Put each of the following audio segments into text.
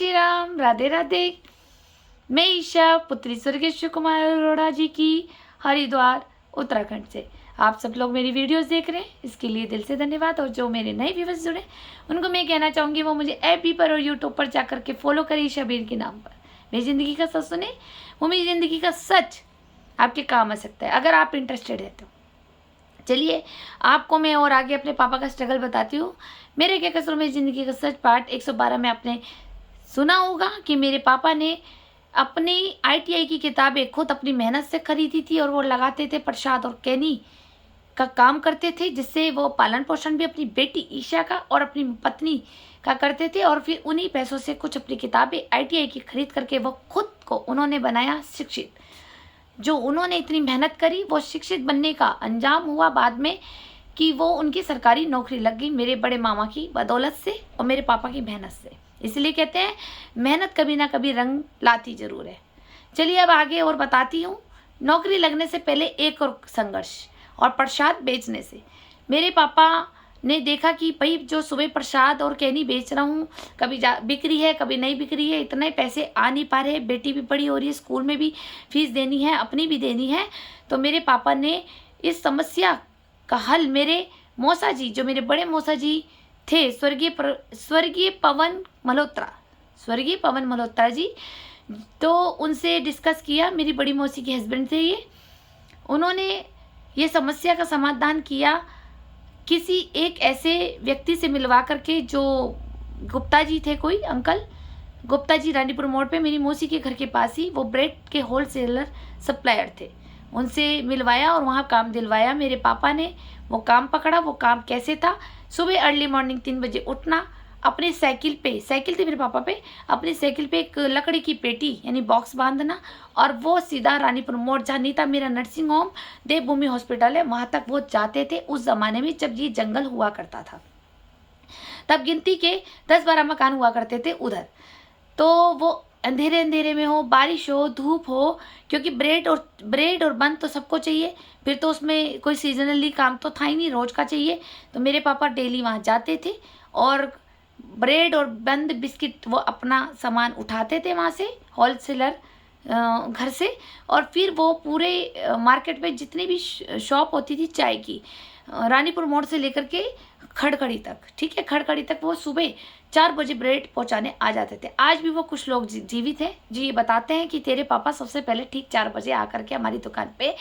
श्री राम, राधे राधे। मैं ईशा, पुत्री स्वर्गीय शिव कुमार अरोड़ा जी की, हरिद्वार उत्तराखंड से आप सब लोग मेरी वीडियोस देख रहे हैं, इसके लिए दिल से धन्यवाद। और जो मेरे नए व्यूअर्स जुड़े उनको मैं कहना चाहूँगी वो मुझे एफबी पर और यूट्यूब पर जाकर के फॉलो करें, ईशा बीर के नाम पर। मेरी ज़िंदगी का सच सुने, वो मेरी ज़िंदगी का सच आपके काम आ सकता है अगर आप इंटरेस्टेड है तो। चलिए आपको मैं और आगे अपने पापा का स्ट्रगल बताती हूँ। मेरे क्या कसूर में ज़िंदगी का सच पार्ट 112 में आपने सुना होगा कि मेरे पापा ने अपनी आईटीआई की किताबें खुद अपनी मेहनत से खरीदी थी और वो लगाते थे, प्रसाद और कैनी का काम करते थे, जिससे वो पालन पोषण भी अपनी बेटी ईशा का और अपनी पत्नी का करते थे। और फिर उन्हीं पैसों से कुछ अपनी किताबें आईटीआई की खरीद करके वो खुद को उन्होंने बनाया शिक्षित। जो उन्होंने इतनी मेहनत करी वो शिक्षित बनने का अंजाम हुआ बाद में कि वो उनकी सरकारी नौकरी लग गई मेरे बड़े मामा की बदौलत से और मेरे पापा की मेहनत से। इसलिए कहते हैं मेहनत कभी ना कभी रंग लाती जरूर है। चलिए अब आगे और बताती हूँ। नौकरी लगने से पहले एक और संघर्ष और प्रसाद बेचने से। मेरे पापा ने देखा कि भाई जो सुबह प्रसाद और कैनी बेच रहा हूँ, कभी बिक रही है कभी नहीं बिक रही है, इतने पैसे आ नहीं पा रहे, बेटी भी बड़ी हो रही है, स्कूल में भी फीस देनी है, अपनी भी देनी है। तो मेरे पापा ने इस समस्या का हल मेरे मौसा जी, जो मेरे बड़े मौसा जी थे, स्वर्गीय पवन मल्होत्रा जी, तो उनसे डिस्कस किया। मेरी बड़ी मौसी के हस्बैंड थे ये। उन्होंने ये समस्या का समाधान किया किसी एक ऐसे व्यक्ति से मिलवा करके, जो गुप्ता जी थे, कोई अंकल गुप्ता जी, रानीपुर मोड़ पे मेरी मौसी के घर के पास ही वो ब्रेड के होलसेलर सप्लायर थे। उनसे मिलवाया और वहाँ काम दिलवाया मेरे पापा ने। वो काम पकड़ा। वो काम कैसे था? सुबह अर्ली मॉर्निंग 3 बजे उठना, अपनी साइकिल थी मेरे पापा पे, अपनी साइकिल पे एक लकड़ी की पेटी यानी बॉक्स बांधना और वो सीधा रानीपुर मोड़, जहाँ नीता मेरा नर्सिंग होम देवभूमि हॉस्पिटल है, वहाँ तक वो जाते थे। उस ज़माने में जब ये जंगल हुआ करता था तब गिनती के 10-12 मकान हुआ करते थे उधर। तो वो अंधेरे में हो, बारिश हो, धूप हो, क्योंकि ब्रेड और बन तो सबको चाहिए। फिर तो उसमें कोई सीजनली काम तो था ही नहीं, रोज का चाहिए। तो मेरे पापा डेली वहाँ जाते थे और ब्रेड और बंद बिस्किट वो अपना सामान उठाते थे वहाँ से, होलसेलर घर से। और फिर वो पूरे मार्केट में जितनी भी शॉप होती थी चाय की, रानीपुर मोड़ से लेकर के खड़खड़ी तक, ठीक है, खड़खड़ी तक वो सुबह 4 बजे ब्रेड पहुंचाने आ जाते थे। आज भी वो कुछ लोग जीवित हैं जो ये बताते हैं कि तेरे पापा सबसे पहले ठीक 4 बजे आकर के हमारी दुकान पे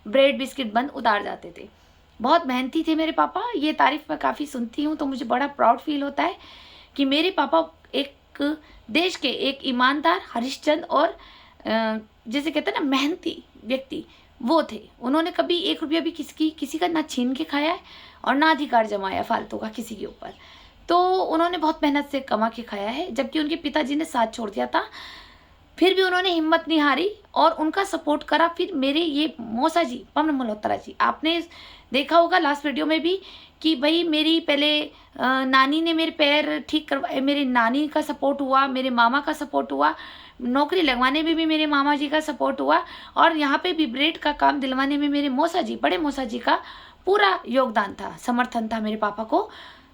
ब्रेड बिस्किट बंद उतार जाते थे। बहुत मेहनती थे मेरे पापा। ये तारीफ मैं काफ़ी सुनती हूँ तो मुझे बड़ा प्राउड फील होता है कि मेरे पापा एक देश के एक ईमानदार, हरिश्चंद्र और जैसे कहते हैं ना मेहनती व्यक्ति वो थे। उन्होंने कभी 1 रुपया भी किसी का ना छीन के खाया है और ना अधिकार जमाया फालतू का किसी के ऊपर। तो उन्होंने बहुत मेहनत से कमा के खाया है, जबकि उनके पिताजी ने साथ छोड़ दिया था। फिर भी उन्होंने हिम्मत नहीं हारी और उनका सपोर्ट करा। फिर मेरे ये मौसा जी, पवन मल्होत्रा जी, आपने देखा होगा लास्ट वीडियो में भी कि भाई मेरी पहले नानी ने मेरे पैर ठीक करवाए, मेरी नानी का सपोर्ट हुआ, मेरे मामा का सपोर्ट हुआ, नौकरी लगवाने में भी मेरे मामा जी का सपोर्ट हुआ और यहाँ पे भी ब्रेड का काम दिलवाने में मेरे मौसा जी, बड़े मौसा जी का पूरा योगदान था, समर्थन था मेरे पापा को।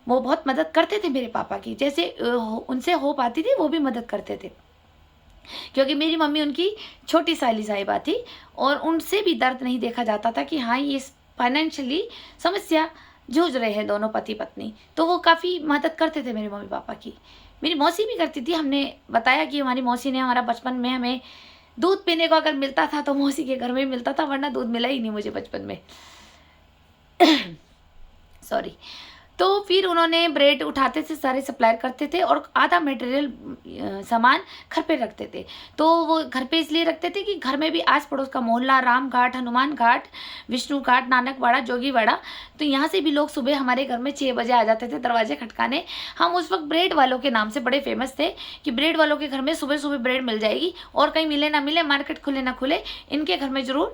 वो बहुत मदद करते थे मेरे पापा की, जैसे उनसे हो पाती थी वो भी मदद करते थे, क्योंकि मेरी मम्मी उनकी छोटी साली साहिबा थी और उनसे भी दर्द नहीं देखा जाता था कि हाँ ये फाइनेंशियली समस्या जूझ रहे हैं दोनों पति पत्नी। तो वो काफ़ी मदद करते थे मेरे मम्मी पापा की। मेरी मौसी भी करती थी। हमने बताया कि हमारी मौसी ने हमारा बचपन में हमें दूध पीने को अगर मिलता था तो मौसी के घर में ही मिलता था, वरना दूध मिला ही नहीं मुझे बचपन में। सॉरी। तो फिर उन्होंने ब्रेड उठाते थे, सारे सप्लायर करते थे और आधा मटेरियल सामान घर पे रखते थे। तो वो घर पे इसलिए रखते थे कि घर में भी आस पड़ोस का मोहल्ला, राम घाट, हनुमान घाट, विष्णु घाट, नानकवाड़ा, जोगीवाड़ा, तो यहाँ से भी लोग सुबह हमारे घर में 6 बजे आ जाते थे दरवाजे खटकाने। हम उस वक्त ब्रेड वालों के नाम से बड़े फेमस थे कि ब्रेड वालों के घर में सुबह सुबह ब्रेड मिल जाएगी और कहीं मिले ना मिले, मार्केट खुले ना खुले, इनके घर में ज़रूर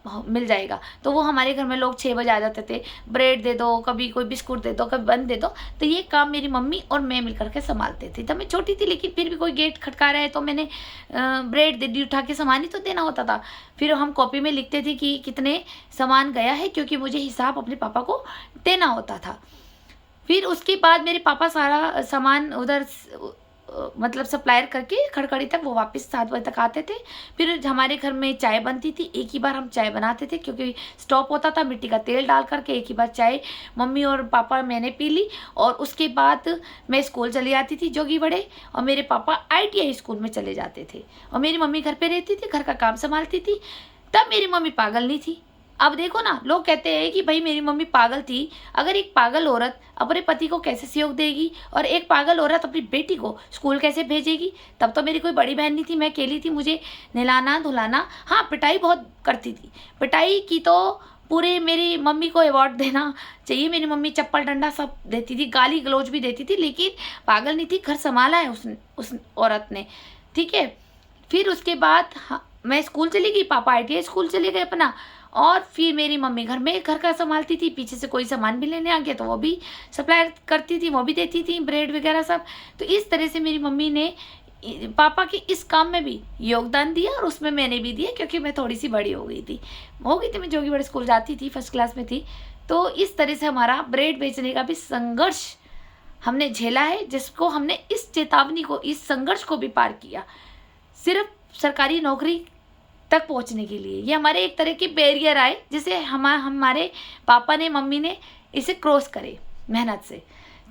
मिल जाएगा। तो वो हमारे घर में लोग 6 बजे आ जाते थे, ब्रेड दे दो, कभी कोई बिस्कुट दे दो, कभी बन दे दो। तो ये काम मेरी मम्मी और मैं मिलकर के संभालते थे। तब मैं छोटी थी लेकिन फिर भी कोई गेट खटका रहा है तो मैंने ब्रेड दे दी, उठा के सामान ही तो देना होता था। फिर हम कॉपी में लिखते थे कि कितने सामान गया है, क्योंकि मुझे हिसाब अपने पापा को देना होता था। फिर उसके बाद मेरे पापा सारा सामान उधर मतलब सप्लायर करके खड़खड़ी तक वो वापस 7 बजे तक आते थे। फिर हमारे घर में चाय बनती थी, एक ही बार हम चाय बनाते थे क्योंकि स्टॉप होता था, मिट्टी का तेल डाल करके एक ही बार चाय मम्मी और पापा मैंने पी ली। और उसके बाद मैं स्कूल चली जाती थी जोगी बड़े, और मेरे पापा ITI स्कूल में चले जाते थे, और मेरी मम्मी घर पे रहती थी, घर का काम संभालती थी। तब मेरी मम्मी पागल नहीं थी। अब देखो ना, लोग कहते हैं कि भाई मेरी मम्मी पागल थी। अगर एक पागल औरत अपने पति को कैसे सहयोग देगी, और एक पागल औरत अपनी बेटी को स्कूल कैसे भेजेगी। तब तो मेरी कोई बड़ी बहन नहीं थी, मैं अकेली थी, मुझे नहलाना धुलाना, हाँ पिटाई बहुत करती थी। पिटाई की तो पूरे मेरी मम्मी को अवार्ड देना चाहिए। मेरी मम्मी चप्पल डंडा सब देती थी, गाली गलौज भी देती थी, लेकिन पागल नहीं थी, घर संभाला है उस औरत ने, ठीक है। फिर उसके बाद मैं स्कूल चली गई, पापा ITI स्कूल चले गए अपना, और फिर मेरी मम्मी घर में घर का संभालती थी। पीछे से कोई सामान भी लेने आ गया तो वो भी सप्लाई करती थी, वो भी देती थी, ब्रेड वगैरह सब। तो इस तरह से मेरी मम्मी ने पापा के इस काम में भी योगदान दिया, और उसमें मैंने भी दिया क्योंकि मैं थोड़ी सी बड़ी हो गई थी मैं जोगी बड़े स्कूल जाती थी, फर्स्ट क्लास में थी। तो इस तरह से हमारा ब्रेड बेचने का भी संघर्ष हमने झेला है, जिसको हमने इस चेतावनी को, इस संघर्ष को भी पार किया, सिर्फ सरकारी नौकरी तक पहुंचने के लिए। ये हमारे एक तरह के बैरियर आए, जिसे हमारे पापा ने, मम्मी ने इसे क्रॉस करे मेहनत से।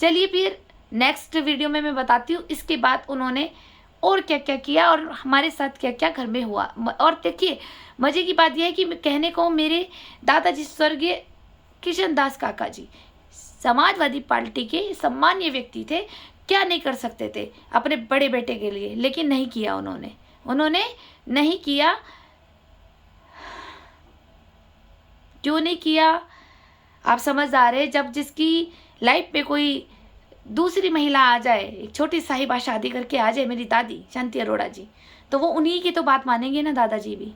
चलिए फिर नेक्स्ट वीडियो में मैं बताती हूँ इसके बाद उन्होंने और क्या क्या किया, और हमारे साथ क्या क्या घर में हुआ। और देखिए मज़े की बात यह है कि कहने को मेरे दादाजी स्वर्गीय किशन दास काका जी समाजवादी पार्टी के सम्मानीय व्यक्ति थे, क्या नहीं कर सकते थे अपने बड़े बेटे के लिए, लेकिन नहीं किया उन्होंने नहीं किया। क्यों नहीं किया आप समझदार है। जब जिसकी लाइफ पे कोई दूसरी महिला आ जाए, एक छोटी साहिबा शादी करके आ जाए, मेरी दादी शांति अरोड़ा जी, तो वो उन्हीं की तो बात मानेंगे ना, दादाजी भी।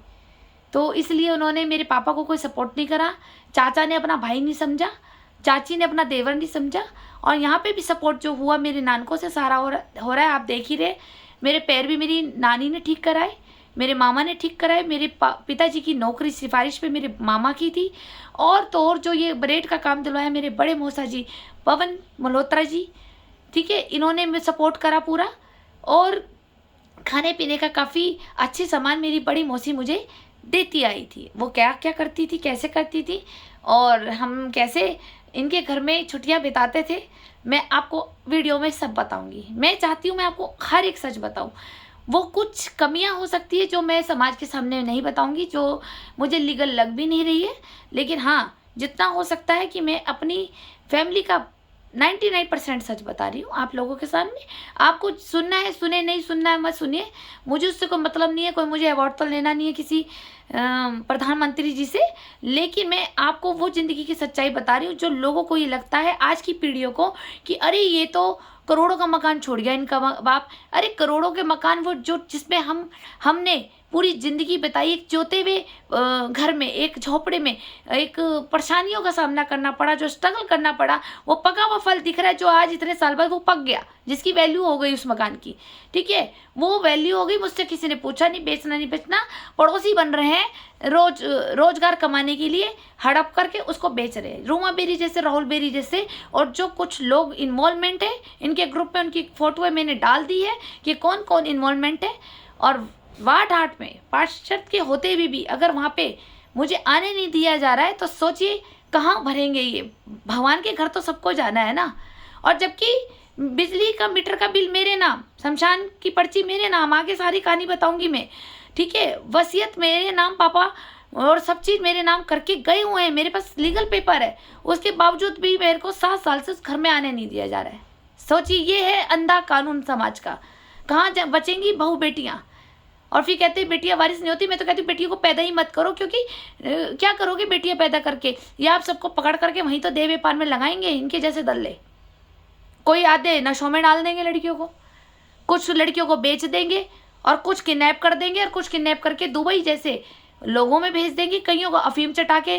तो इसलिए उन्होंने मेरे पापा को कोई सपोर्ट नहीं करा। चाचा ने अपना भाई नहीं समझा, चाची ने अपना देवर नहीं समझा, और यहाँ पे भी सपोर्ट जो हुआ मेरे नानकों से सारा हो रहा है। आप देख ही रहे, मेरे पैर भी मेरी नानी ने ठीक कराए, मेरे मामा ने ठीक कराए। मेरे पिताजी की नौकरी सिफारिश पे मेरे मामा की थी। और तो और जो ये ब्रेड का काम दिलवाया मेरे बड़े मौसा जी पवन मल्होत्रा जी, ठीक है, इन्होंने मैं सपोर्ट करा पूरा। और खाने पीने का काफ़ी अच्छे सामान मेरी बड़ी मौसी मुझे देती आई थी। वो क्या क्या करती थी, कैसे करती थी, और हम कैसे इनके घर में छुट्टियां बिताते थे, मैं आपको वीडियो में सब बताऊंगी। मैं चाहती हूँ मैं आपको हर एक सच बताऊँ। वो कुछ कमियां हो सकती है जो मैं समाज के सामने नहीं बताऊंगी, जो मुझे लीगल लग भी नहीं रही है, लेकिन हाँ जितना हो सकता है कि मैं अपनी फैमिली का 99% सच बता रही हूँ आप लोगों के सामने। आपको सुनना है सुने, नहीं सुनना है मत सुनिए, मुझे उससे कोई मतलब नहीं है, कोई मुझे अवार्ड तो लेना नहीं है किसी प्रधानमंत्री जी से, लेकिन मैं आपको वो ज़िंदगी की सच्चाई बता रही हूँ जो लोगों को ये लगता है आज की पीढ़ियों को कि अरे ये तो करोड़ों का मकान छोड़ गया इनका बाप। अरे करोड़ों के मकान वो जो जिसमें हमने पूरी ज़िंदगी बिताई, एक जोते हुए घर में, एक झोपड़े में, एक परेशानियों का सामना करना पड़ा, जो स्ट्रगल करना पड़ा, वो पका हुआ फल दिख रहा है जो आज इतने साल बाद वो पक गया, जिसकी वैल्यू हो गई उस मकान की, ठीक है, वो वैल्यू हो गई। मुझसे किसी ने पूछा नहीं, बेचना नहीं बेचना, पड़ोसी बन रहे हैं रोजगार कमाने के लिए, हड़प करके उसको बेच रहे हैं, रूमा बेरी जैसे, राहुल बेरी जैसे, और जो कुछ लोग इन्वॉल्वमेंट है इनके ग्रुप में, उनकी फोटो मैंने डाल दी है कि कौन कौन इन्वॉल्वमेंट है। और वाट हाट में पार्षद के होते भी अगर वहाँ पे मुझे आने नहीं दिया जा रहा है, तो सोचिए कहाँ भरेंगे ये। भगवान के घर तो सबको जाना है ना। और जबकि बिजली का मीटर का बिल मेरे नाम, शमशान की पर्ची मेरे नाम, आगे सारी कहानी बताऊंगी मैं, ठीक है, वसीयत मेरे नाम पापा, और सब चीज़ मेरे नाम करके गए हुए हैं, मेरे पास लीगल पेपर है, उसके बावजूद भी मेरे को 7 साल से उस घर में आने नहीं दिया जा रहा है। सोचिए, ये है अंधा कानून समाज का। कहाँ बचेंगी बहू बेटियाँ। और फिर कहते हैं बेटियां वारिस नहीं होती। मैं तो कहती हूँ बेटियों को पैदा ही मत करो, क्योंकि क्या करोगे बेटियां पैदा करके, या आप सबको पकड़ करके वहीं तो देह व्यापार में लगाएंगे इनके जैसे दल्ले। कोई आधे नशों में डाल देंगे लड़कियों को, कुछ लड़कियों को बेच देंगे, और कुछ किडनैप कर देंगे, और कुछ किडनैप करके दुबई जैसे लोगों में भेज देंगे, कईयों को अफीम चटा के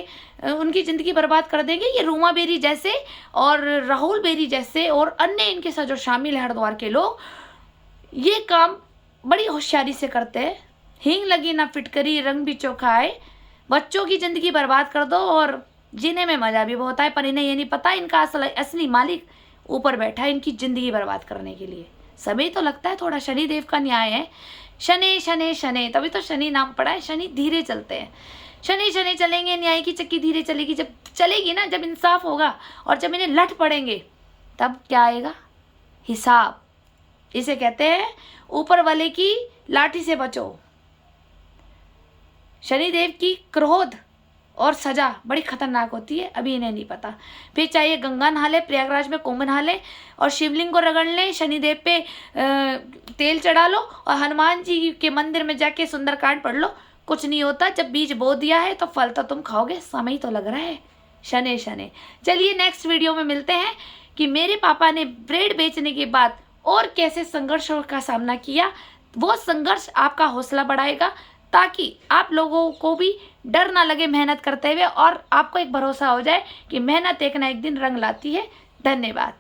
उनकी ज़िंदगी बर्बाद कर देंगे। ये रूमा बेरी जैसे और राहुल बेरी जैसे और अन्य इनके साथ जो शामिल है हरिद्वार के लोग, ये काम बड़ी होशियारी से करते हैं। हींग लगी ना फिटकरी, रंग भी चोखा है। बच्चों की ज़िंदगी बर्बाद कर दो और जीने में मज़ा भी बहुत है, पर इन्हें ये नहीं पता इनका असली मालिक ऊपर बैठा है इनकी ज़िंदगी बर्बाद करने के लिए। समय तो लगता है थोड़ा, शनिदेव का न्याय है। शनि शनि शनि, तभी तो शनि नाम पड़ा है। शनि धीरे चलते हैं, शनि शनि चलेंगे, न्याय की चक्की धीरे चलेगी। जब चलेगी ना, जब इंसाफ होगा और जब इन्हें लट पड़ेंगे, तब क्या आएगा? हिसाब। इसे कहते हैं ऊपर वाले की लाठी से बचो। शनिदेव की क्रोध और सजा बड़ी खतरनाक होती है, अभी इन्हें नहीं पता। फिर चाहिए गंगा नहा ले, प्रयागराज में कुंभ नहा ले और शिवलिंग को रगड़ ले, शनिदेव पे तेल चढ़ा लो और हनुमान जी के मंदिर में जाके सुंदरकांड पढ़ लो, कुछ नहीं होता। जब बीज बो दिया है तो फल तो तुम खाओगे। समय तो लग रहा है। शनि शनि। चलिए नेक्स्ट वीडियो में मिलते हैं कि मेरे पापा ने ब्रेड बेचने के बाद और कैसे संघर्षों का सामना किया। वो संघर्ष आपका हौसला बढ़ाएगा, ताकि आप लोगों को भी डर ना लगे मेहनत करते हुए, और आपको एक भरोसा हो जाए कि मेहनत एक ना एक दिन रंग लाती है। धन्यवाद।